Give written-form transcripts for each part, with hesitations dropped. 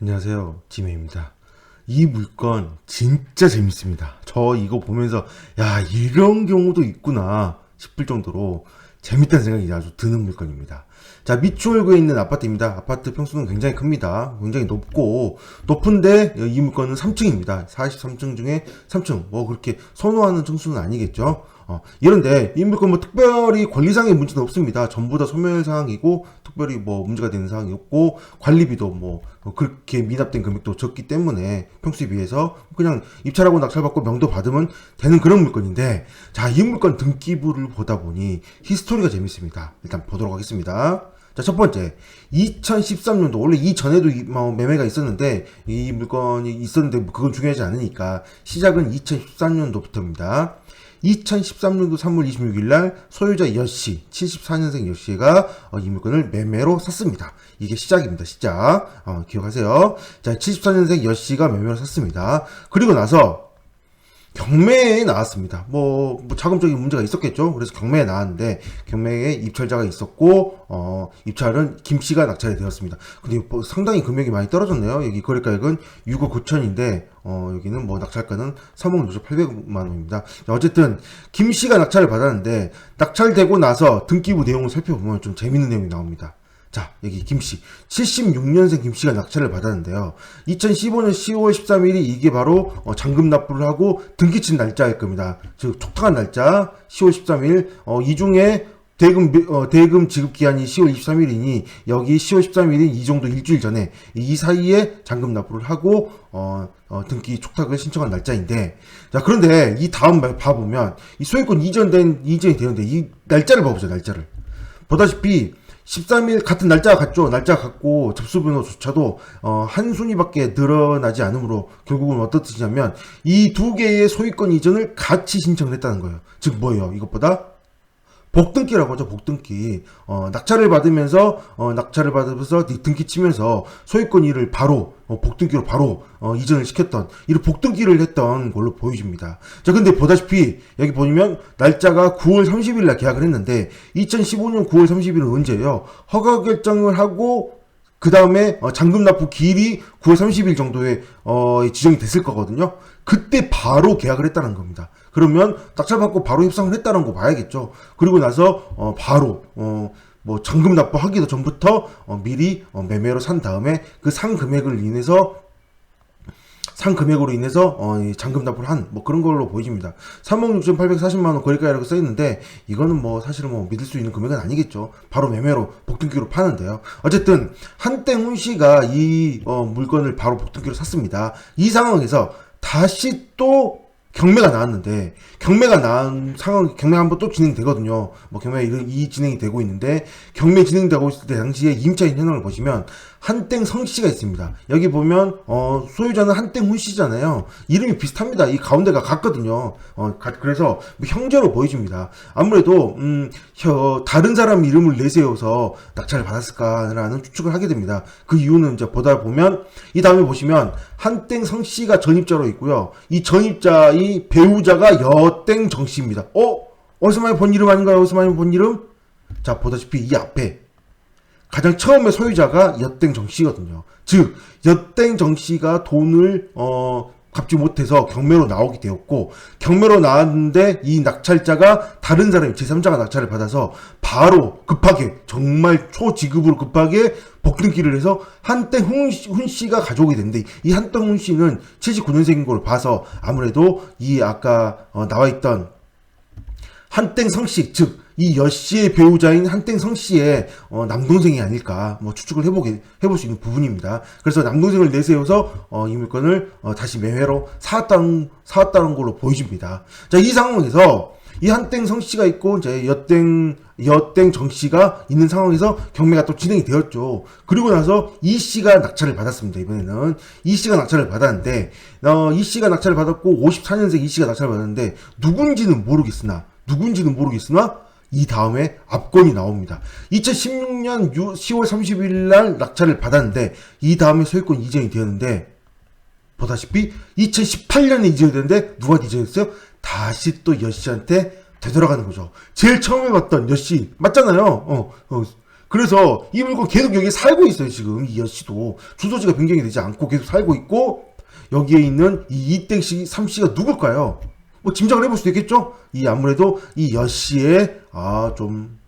안녕하세요, 지메입니다. 이 물건 진짜 재밌습니다. 저 이거 보면서 야, 이런 경우도 있구나 싶을 정도로 재밌다는 생각이 아주 드는 물건입니다. 자, 미추홀구에 있는 아파트입니다. 아파트 평수는 굉장히 큽니다. 굉장히 높은데 이 물건은 3층입니다. 43층 중에 3층. 뭐 그렇게 선호하는 층수는 아니겠죠. 이런데 이 물건 뭐 특별히 권리상의 문제는 없습니다. 전부 다 소멸사항이고 특별히 뭐 문제가 되는 사항이 없고 관리비도 뭐 그렇게 미납된 금액도 적기 때문에 평수에 비해서 그냥 입찰하고 낙찰받고 명도 받으면 되는 그런 물건인데, 자, 이 물건 등기부를 보다 보니 히스토리가 재밌습니다. 일단 보도록 하겠습니다. 자, 첫 번째, 2013년도, 원래 이전에도 매매가 있었는데, 이 물건이 있었는데, 그건 중요하지 않으니까, 시작은 2013년도부터입니다. 2013년도 3월 26일 날 소유자 여씨, 74년생 여씨가 이 물건을 매매로 샀습니다. 이게 시작입니다. 시작. 기억하세요. 자, 74년생 여씨가 매매로 샀습니다. 그리고 나서 경매에 나왔습니다. 뭐 자금적인 문제가 있었겠죠. 그래서 경매에 나왔는데 경매에 입찰자가 있었고 입찰은 김씨가 낙찰이 되었습니다. 근데 뭐 상당히 금액이 많이 떨어졌네요. 여기 거래가액은 6억 9천인데 여기는 뭐 낙찰가는 3억 6천 8백만 원입니다. 어쨌든 김씨가 낙찰을 받았는데 낙찰되고 나서 등기부 내용을 살펴보면 좀 재밌는 내용이 나옵니다. 자, 여기 김씨, 76년생 김씨가 낙찰을 받았는데요. 2015년 10월 13일이 이게 바로 잔금 납부를 하고 등기친 날짜일 겁니다. 즉 촉탁한 날짜 10월 13일. 이 중에 대금 지급 기한이 10월 23일이니 여기 10월 13일인 이 정도 일주일 전에 이 사이에 잔금 납부를 하고 등기 촉탁을 신청한 날짜인데, 자, 그런데 이 다음 봐보면 이 소유권 이전이 되는데 이 날짜를 봐보죠. 날짜를 보다시피 13일 같은 날짜가 같죠. 날짜가 같고 접수번호조차도 한 순위밖에 늘어나지 않으므로 결국은 어떤 뜻이냐면 이 두 개의 소유권 이전을 같이 신청을 했다는 거예요. 즉 뭐예요? 이것보다 복등기라고 하죠. 복등기. 낙찰을 받으면서 등기 치면서 소유권 일을 바로 복등기로 바로 이전을 시켰던, 이를 복등기를 했던 걸로 보여집니다. 자, 근데 보다시피 여기 보면 날짜가 9월 30일 날 계약을 했는데 2015년 9월 30일은 언제예요? 허가 결정을 하고 그 다음에 잔금 납부 기일이 9월 30일 정도에 지정이 됐을 거거든요. 그때 바로 계약을 했다는 겁니다. 그러면 낙찰받고 바로 협상을 했다는 거 봐야겠죠. 그리고 나서 바로 뭐 잔금 납부하기도 전부터 미리 매매로 산 다음에 그 산 금액으로 인해서 잔금 납부를 한 뭐 그런 걸로 보여집니다. 3억 6,840만 원 거래가라고 써 있는데 이거는 뭐 사실은 뭐 믿을 수 있는 금액은 아니겠죠. 바로 매매로 복등기로 파는데요. 어쨌든 한땡훈 씨가 이 물건을 바로 복등기로 샀습니다. 이 상황에서 다시 또 경매가 나왔는데, 경매가 나온 상황, 경매 한번 또 진행되거든요. 뭐 경매가 이 진행이 되고 있는데, 경매 진행되고 있을 때 당시에 임차인 현황을 보시면 한땡 성씨가 있습니다. 여기 보면 소유자는 한땡훈 씨잖아요. 이름이 비슷합니다. 이 가운데가 같거든요. 그래서 뭐 형제로 보여집니다. 아무래도 다른 사람 이름을 내세워서 낙찰을 받았을까라는 추측을 하게 됩니다. 그 이유는 이제 보다 보면 이 다음에 보시면 한땡 성씨가 전입자로 있고요. 이 전입자의 배우자가 여땡 정씨입니다. 어디서 많이 본 이름 아닌가요? 어디서 많이 본 이름? 자, 보다시피 이 앞에 가장 처음에 소유자가 여땡 정씨거든요. 즉 여땡 정씨가 돈을 갚지 못해서 경매로 나오게 되었고, 경매로 나왔는데 이 낙찰자가 다른 사람이 제3자가 낙찰을 받아서 바로 급하게, 정말 초지급으로 급하게 복등기를 해서 한땡훈 씨가 가져오게 됐는데, 이 한땡훈 씨는 79년생인 걸 봐서 아무래도 이 아까 나와있던 한땡 성씨, 즉 이 여씨의 배우자인 한땡 성씨의 남동생이 아닐까 뭐 추측을 해볼 수 있는 부분입니다. 그래서 남동생을 내세워서 이 물건을 다시 매매로 사왔다는 걸로 보여집니다. 자, 이 상황에서 이 한땡 성씨가 있고 이제 여땡 정씨가 있는 상황에서 경매가 또 진행이 되었죠. 그리고 나서 이 씨가 낙찰을 받았습니다. 이번에는 이 씨가 낙찰을 받았는데 이 씨가 낙찰을 받았고 54년생 이 씨가 낙찰을 받았는데 누군지는 모르겠으나 이 다음에 압권이 나옵니다. 2016년 10월 30일 날 낙찰을 받았는데 이 다음에 소유권 이전이 되었는데, 보다시피 2018년에 이전이 되는데 누가 이전했어요? 다시 또 여씨한테 되돌아가는 거죠. 제일 처음에 봤던 여씨 맞잖아요. 그래서 이 물건 계속 여기에 살고 있어요. 지금 이 여씨도 주소지가 변경이 되지 않고 계속 살고 있고, 여기에 있는 이 이땡씨 3씨가 누굴까요? 뭐 짐작을 해볼 수도 있겠죠? 이 아무래도 이 여씨의 좀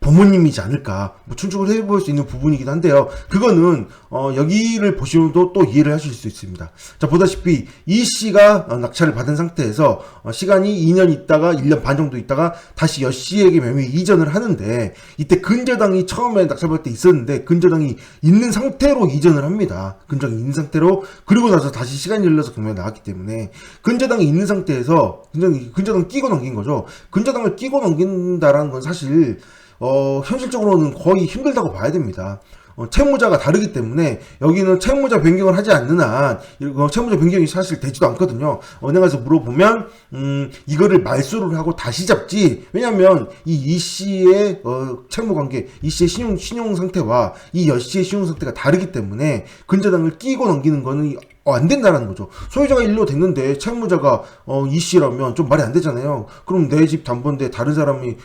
부모님이지 않을까, 뭐 추측을 해볼 수 있는 부분이긴 한데요. 그거는 여기를 보시면도 또 이해를 하실 수 있습니다. 자, 보다시피 이 씨가 낙찰을 받은 상태에서 시간이 2년 있다가 1년 반 정도 있다가 다시 여 씨에게 매매 이전을 하는데, 이때 근저당이 처음에 낙찰받을 때 있었는데 근저당이 있는 상태로 이전을 합니다. 근저당이 있는 상태로. 그리고 나서 다시 시간이 흘러서 경매가 나왔기 때문에 근저당이 있는 상태에서 근저당 끼고 넘긴 거죠. 근저당을 끼고 넘긴다라는 건 사실 현실적으로는 거의 힘들다고 봐야 됩니다. 채무자가 다르기 때문에 여기는 채무자 변경을 하지 않는 한 채무자 변경이 사실 되지도 않거든요. 은행에서 물어보면 이거를 말소를 하고 다시 잡지. 왜냐하면 이 씨의 채무 관계, 이 씨의 신용 상태와 이 여 씨의 신용 상태가 다르기 때문에 근저당을 끼고 넘기는 거는 안 된다라는 거죠. 소유자가 일로 됐는데 채무자가 이 씨라면 좀 말이 안 되잖아요. 그럼 내 집 담보인데 다른 사람이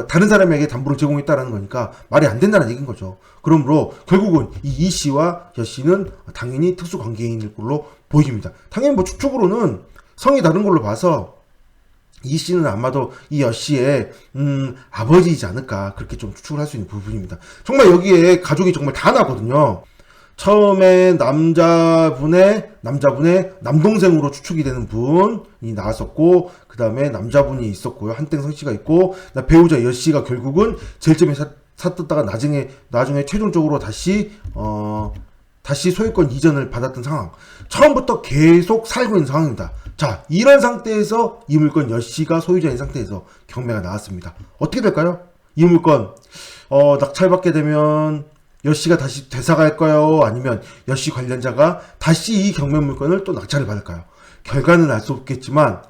다른 사람에게 담보를 제공했다라는 거니까 말이 안 된다는 얘기인 거죠. 그러므로 결국은 이 씨와 여 씨는 당연히 특수 관계인일 걸로 보입니다. 당연히 뭐 추측으로는 성이 다른 걸로 봐서 이 씨는 아마도 이 여 씨의 아버지이지 않을까, 그렇게 좀 추측을 할 수 있는 부분입니다. 정말 여기에 가족이 정말 다 나거든요. 처음에 남자분의 남동생으로 추측이 되는 분이 나왔었고, 그 다음에 남자분이 있었고요. 한땡 성씨가 있고, 배우자 여씨가 결국은 제일 처음에 샀다가 나중에 최종적으로 다시 소유권 이전을 받았던 상황. 처음부터 계속 살고 있는 상황입니다. 자, 이런 상태에서 이 물건 여씨가 소유자인 상태에서 경매가 나왔습니다. 어떻게 될까요? 이 물건 낙찰받게 되면 여씨가 다시 되사갈까요? 아니면 여씨 관련자가 다시 이 경매 물건을 또 낙찰을 받을까요? 결과는 알 수 없겠지만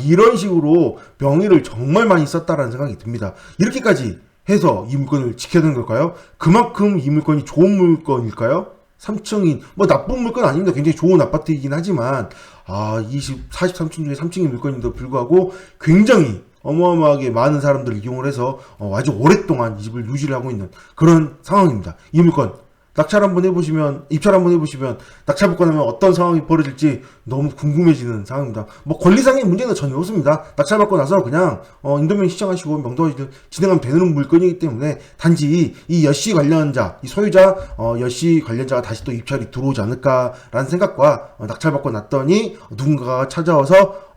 이런 식으로 명의를 정말 많이 썼다라는 생각이 듭니다. 이렇게까지 해서 이 물건을 지켜야 되는 걸까요? 그만큼 이 물건이 좋은 물건일까요? 3층인 뭐 나쁜 물건 아닙니다. 굉장히 좋은 아파트이긴 하지만 43층 중에 3층의 물건인데도 불구하고 굉장히 어마어마하게 많은 사람들을 이용을 해서 아주 오랫동안 이 집을 유지를 하고 있는 그런 상황입니다. 이 물건 입찰 한번 해보시면 낙찰받고 나면 어떤 상황이 벌어질지 너무 궁금해지는 상황입니다. 뭐 권리상의 문제는 전혀 없습니다. 낙찰받고 나서 그냥 인도명 시청하시고 명도가 진행하면 되는 물건이기 때문에, 단지 이 여씨 관련자, 이 소유자 여씨 관련자가 다시 또 입찰이 들어오지 않을까라는 생각과, 낙찰받고 났더니 누군가가 찾아와서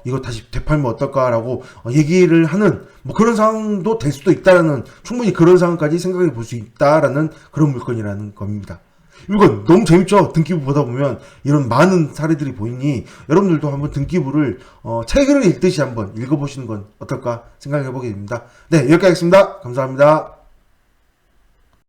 이거 다시 되팔면 어떨까라고 얘기를 하는 뭐 그런 상황도 될 수도 있다라는, 충분히 그런 상황까지 생각해 볼 수 있다라는 그런 물건이라는 겁니다. 이건 너무 재밌죠? 등기부 보다 보면 이런 많은 사례들이 보이니 여러분들도 한번 등기부를 책을 읽듯이 한번 읽어보시는 건 어떨까 생각해 보게 됩니다. 네, 여기까지 하겠습니다. 감사합니다.